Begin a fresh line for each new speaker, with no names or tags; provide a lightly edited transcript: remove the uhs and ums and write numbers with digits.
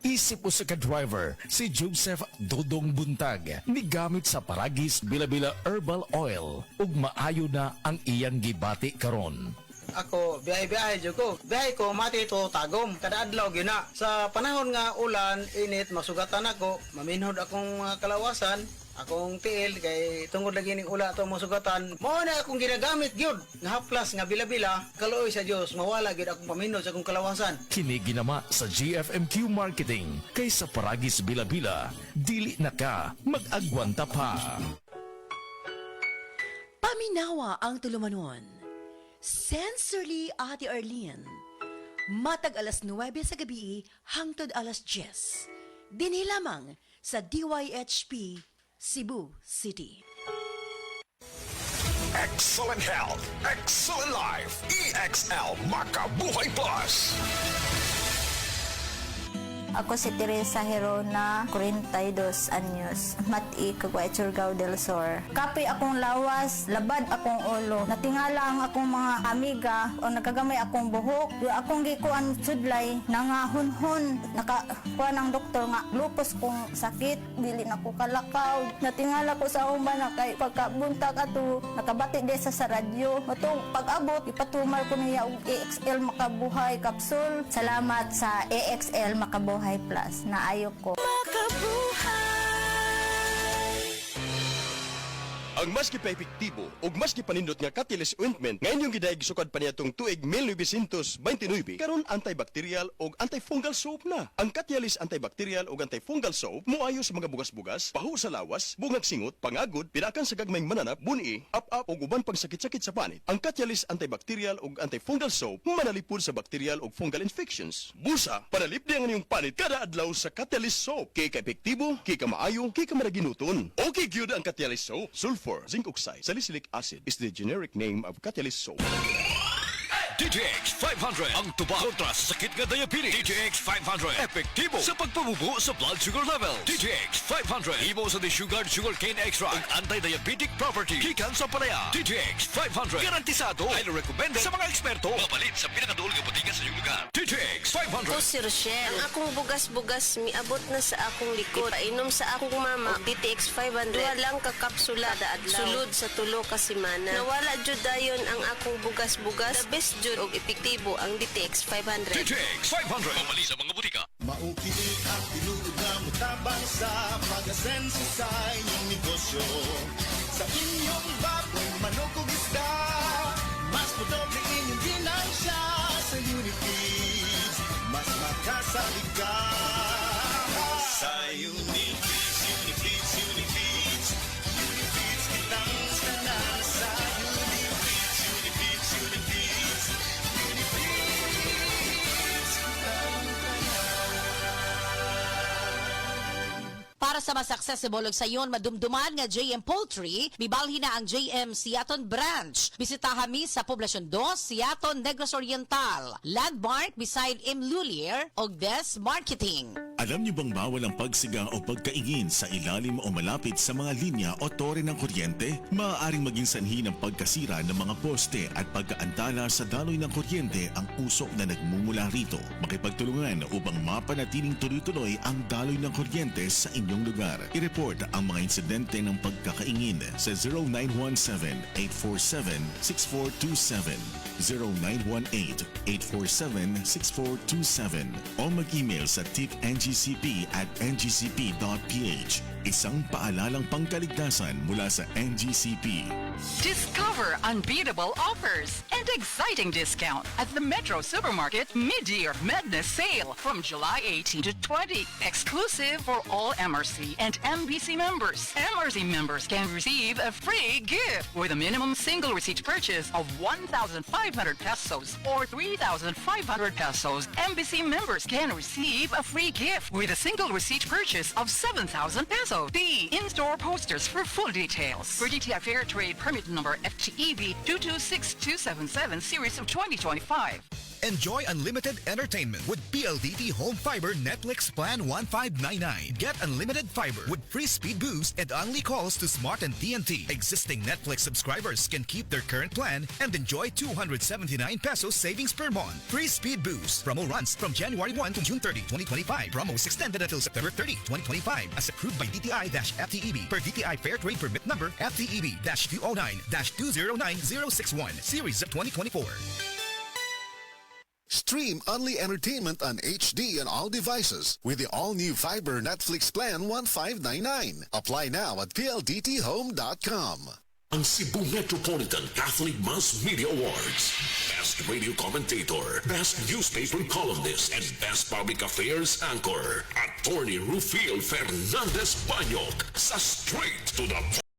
Isip usa ka driver si Joseph Dodong Buntag ni gamit sa Paragis Bila-Bila Herbal Oil ug maayo na ang iyang gibati karon.
Ako, biyahe-biyahe dyan ko. Biyahe ko, mati ito tagom. Kada adlaw gina. Sa panahon nga ulan, init, masugatan ako. Maminhod akong kalawasan. Akong tiil, kay tungod lagi ning ula ito masugatan. Mao na akong ginagamit gyud. Nga haplas, nga bila-bila. Kaluoy sa Dios, mawala gyud akong paminhod sa akong kalawasan.
Kini ginama sa GFMQ Marketing kay sa Paragis Bila-Bila, dili na ka mag-agwanta pa.
Paminawa ang tulumanon. Sensorily Ate Arlene. Matag alas 9 sa gabi hangtod alas 10. Dinhi lamang sa DYHP Cebu City.
Excellent health, excellent life. EXL Makabuhay Plus.
Ako si Teresa Herona, 42 anyos, mati kagway Surigao del Sur. Kapoy akong lawas, labad akong ulo. Natingala ang akong mga amiga o nakagamay akong buhok. Yung akong gikuan sudlay, nangahunhon. Nakakuha ng doktor nga, lupus kong sakit, dili na ko kalakaw. Natingala ko sa umba na kay pagkabuntag ato, nakabati desa sa radyo. Matong pag-abot, ipatumar ko niya og EXL Makabuhay Capsule. Salamat sa EXL Makabuhay Plus na ayo ko.
Ang maski pa epektibo ug maski panindot nga Catalyst ointment ngayon yung gidayeg sukad pa niyatong tuig 1929 karon antibacterial ug antifungal soap na. Ang Catalyst antibacterial ug antifungal soap moayo sa mga bugas-bugas, pahu sa lawas, bungag singot, pangagod, pinakan sa gagmayng mananap, buni, up-up ug uban pang sakit-sakit sa panit. Ang Catalyst antibacterial ug antifungal soap manalipod sa bacterial ug fungal infections. Busa, panalip di ang inyong panit kada adlaw sa Catalyst soap. Kay ka epektibo, kay ka maayo, kay ka maraginuton. Okay gyud ang Catalyst soap. Sulfur, zinc oxide, salicylic acid is the generic name of Catalyst soap.
DTX 500 ang tuba kontra sa sakit nga diabetes. DTX 500 epektibo sa pagpabubo sa blood sugar level. DTX 500 imo sa desugared sugarcane extract ug anti-diabetic property gikan sa palaya. DTX 500 garantisado ay recommended sa mga eksperto. Mapalit sa pinakaduol nga botiga sa iyong lugar. DTX 500.
Ako si Rochelle. Ang akong bugas-bugas miabot na sa akong likod. Painom sa akong mama og DTX 500. Duha lang ka kapsula kada adlaw. Sulod sa tulo ka semana. Nawala jud dayon ang akong bugas-bugas. The best jud og epektibo ang DTX 500.
DTX 500 mapalit sa mga botiga.
Maukili at tinuod na mutabang sa pag-asenso sa inyong negosyo. Sa inyong baboy, manok o isda, mas podoble inyong ginansya sa Unifeeds. Mas makasalig ka sa Unifeeds, Unifeeds, Unifeeds. Unifeeds kitang tanan sa Unifeeds, Unifeeds, Unifeeds.
Para sa mas accessible ug sayon madumduman nga JM Poultry, bibalhin na ang JM Siaton Branch. Bisitaha mi sa Poblasyon 2, Siaton, Negros Oriental. Landmark beside M. Lulier og Des Marketing.
Alam niyo bang bawal ang pagsiga o pagkaingin sa ilalim o malapit sa mga linya o tore ng kuryente? Maaaring maging sanhi ng pagkasira ng mga poste at pagkaantala sa daloy ng kuryente ang usok na nagmumula rito. Makipagtulungan upang mapanatiling tuloy-tuloy ang daloy ng kuryente sa inyong lugar. I-report ang mga insidente ng pagkakaingin sa 0917-847-6427, 0918-847-6427 o mag-email sa tipngcp@ngcp.ph. Isang paalalang pangkaligtasan mula sa NGCP.
Discover unbeatable offers and exciting discount at the Metro Supermarket Mid-Year Madness Sale from July 18 to 20. Exclusive for all MRC and MBC members. MRC members can receive a free gift with a minimum single receipt purchase of 1,500 pesos or 3,500 pesos. MBC members can receive a free gift with a single receipt purchase of 7,000 pesos. The in-store posters for full details. For DTI Fair Trade Permit Number FTEB 226277 Series of 2025.
Enjoy unlimited entertainment with PLDT Home Fiber Netflix Plan 1599. Get unlimited fiber with free speed boost and only calls to Smart and TNT. Existing Netflix subscribers can keep their current plan and enjoy 279 pesos savings per month. Free speed boost. Promo runs from January 1 to June 30, 2025. Promo is extended until September 30, 2025 as approved by DTI-FTEB per DTI Fair Trade Permit number FTEB-209-209061 series of 2024.
Stream Only Entertainment on HD on all devices with the all-new Fiber Netflix Plan 1599. Apply now at pldthome.com.
Ang Cebu Metropolitan Catholic Mass Media Awards. Best Radio Commentator, Best Newspaper Columnist, and Best Public Affairs Anchor. Attorney Rufiel Fernandez Banyok sa Straight to the